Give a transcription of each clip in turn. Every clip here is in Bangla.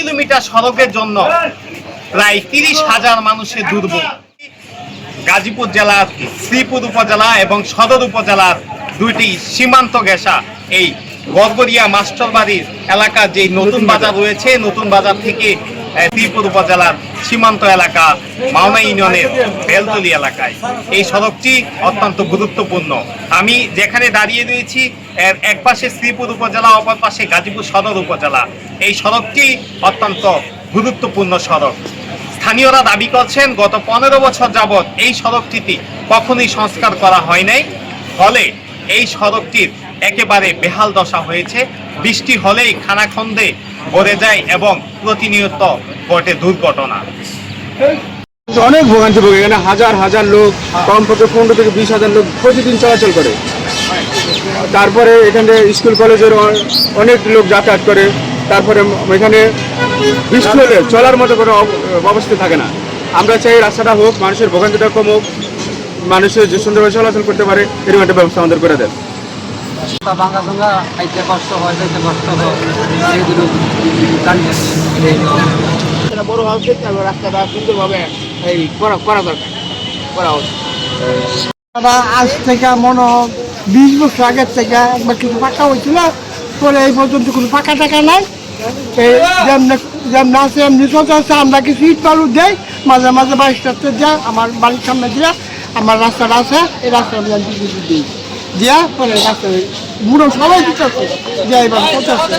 কিলোমিটার সড়কের জন্য প্রায় ৩০,০০০ মানুষের দুর্ভোগ। গাজীপুর জেলার শ্রীপুর উপজেলা এবং সদর উপজেলার দুইটি সীমান্ত ঘেঁষা এই গড়গড়িয়া মাস্টারবাড়ির এলাকার যে নতুন বাজার রয়েছে, নতুন বাজার থেকে শ্রীপুর উপজেলার সীমান্ত এলাকা মাওনা ইউনিয়নের বেলতলি এলাকায় এই সড়কটি অত্যন্ত গুরুত্বপূর্ণ। আমি যেখানে দাঁড়িয়ে রয়েছি এর এক পাশে শ্রীপুর উপজেলা, অপর পাশে গাজীপুর সদর উপজেলা। এই সড়কটি অত্যন্ত গুরুত্বপূর্ণ সড়ক। স্থানীয়রা দাবি করছেন গত 15 বছর যাবৎ এই সড়কটিতে কখনোই সংস্কার করা হয় নাই, ফলে এই সড়কটির একেবারে বেহাল দশা হয়েছে। বৃষ্টি হলেই খানাখন্দে ভরে যায় এবং প্রতিনিয়ত ঘটে দুর্ঘটনা। অনেক ভোগান্তি ভোগে, এখানে হাজার হাজার লোক, কমপক্ষে 15 থেকে 20,000 লোক প্রতিদিন চলাচল করে। তারপরে এখানে স্কুল কলেজের অনেক লোক যাতায়াত করে। তারপরে এখানে বৃষ্টি হলে চলার মতো কোনো অবস্থা থাকে না। আমরা চাই রাস্তাটা হোক, মানুষের ভোগান্তিটা কম হোক, মানুষের যে সুন্দরভাবে চলাচল করতে পারে এরকম একটা ব্যবস্থা আমাদের করে দেন। ভাঙা ভাঙা খাইতে কষ্ট হয়, যাইতে কষ্ট হয়, বড় ভাবে রাস্তাটা সুন্দরভাবে করা দরকার, করা হচ্ছে। আজ থেকে মনে হয় 20 বছর আগের থেকে একবার কিছু ফাঁকা হয়েছিল, পরে এই পর্যন্ত কোনো ফাঁকা টাকা নাই। যেমন আছে এমনি চলতে আমরা কিছু ইট বালু দেই, মাঝে মাঝে বাইশটাতে দেয়, আমার বাড়ির সামনে দিয়ে আমার রাস্তাটা আছে, এই রাস্তা আমি দিই দিয়া পরে রাস্তা মুড়ো সবাই দিতে যে এইভাবে পৌঁছাচ্ছে।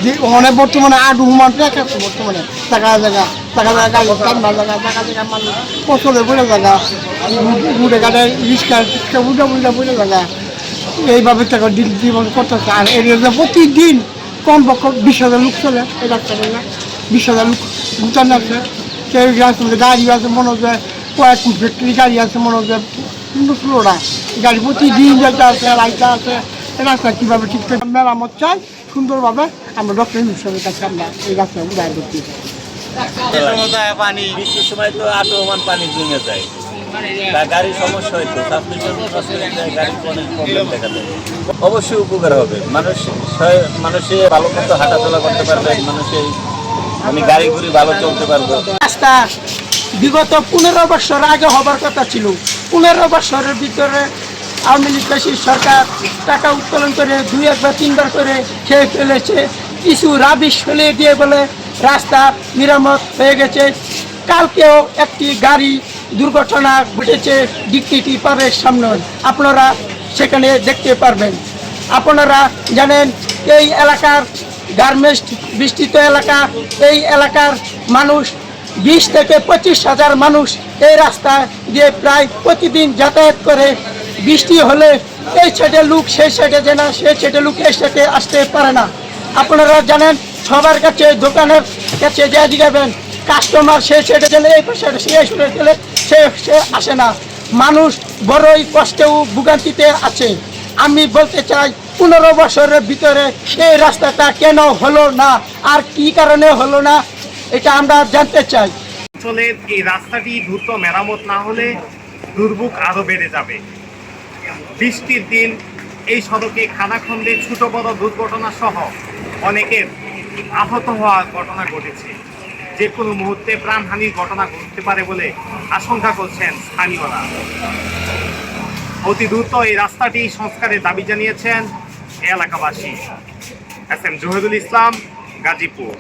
যে অনেক বর্তমানে আডু হুমান ট্র্যাক আছে, বর্তমানে জায়গা জায়গা গাড়ি জায়গা জায়গা মানুষ পছন্দ বলে জায়গা উড়ে গাড়ি রিক্সা উল্টা জায়গা এইভাবে টাকা জীবন করতেছে। আর এর প্রতিদিন কমপক্ষে 20,000 লোক চলে এই রাস্তাটা, 20,000 লোক ভুটান আছে, সেই গাড়ি আছে, মনে হয় কয়েক ফ্যাক্টরি গাড়ি আছে, মনে হয় ষোলোটা গাড়ি প্রতিদিন যেটা আছে, রাইতা আছে। এই রাস্তা কীভাবে ঠিক করে মেরামত চাই সুন্দরভাবে, আমরা ডক্টর হিসেবের কাছে আমরা এই রাস্তা উদাহরণ করতে চাই। পানি বৃষ্টির সময় তো আটমান পানি জমে যায়, গাড়ির সমস্যা হয়তো গাড়ির অনেক প্রবলেম দেখা যায়। অবশ্যই উপকার হবে, মানুষে ভালো মতো হাঁটাচলা করতে পারবে, আমি গাড়ি ঘুরি ভালো চলতে পারবো। রাস্তা বিগত 15 বছর আগে হবার কথা ছিল। 15 বছরের ভিতরে আওয়ামী লীগ সরকার টাকা উত্তোলন করে 2 বা 3বার করে খেয়ে ফেলেছে। কিছু রাবিশ ফেলে দিয়ে বলে রাস্তা মেরামত হয়ে গেছে। কালকেও একটি গাড়ি দুর্ঘটনা ঘটেছে ডিকটিটি পারের সামনে, আপনারা সেখানে দেখতে পারবেন। আপনারা জানেন এই এলাকার গার্মেন্টস বিস্তৃত এলাকা, এই এলাকার মানুষ 20 থেকে 25,000 মানুষ এই রাস্তা দিয়ে প্রায় প্রতিদিন যাতায়াত করে। বৃষ্টি হলে এই সাইডে লোক সেই সাইডে যায় না, সেই সাইডে লোক এই সাইডে আসতে পারে না। আপনারা জানেন সবার কাছে দোকানের কাছে যা জিগাবেন, কাস্টমার সেই সাইডে গেলে এই সাইডে সে গেলে সে আসে না। মানুষ বড়ই কষ্টেও ভোগান্তিতে আছে। আমি বলতে চাই 15 বছরের ভিতরে এই রাস্তাটা কেন হলো না, আর কি কারণে হলো না, এটা আমরা জানতে চাই। অঞ্চলের এই রাস্তাটি দ্রুত মেরামত না হলে দুর্ভোগ আরো বেড়ে যাবে। বৃষ্টির দিন এই সড়কে খানাখন্দে ছোট বড় দুর্ঘটনা সহ অনেকের আহত হওয়ার ঘটনা ঘটেছে। যে কোনো মুহূর্তে প্রাণহানির ঘটনা ঘটতে পারে বলে আশঙ্কা করছেন স্থানীয়রা। অতি দ্রুত এই রাস্তাটি সংস্কারের দাবি জানিয়েছেন এলাকাবাসী। এস এম জহিরুল ইসলাম, গাজীপুর।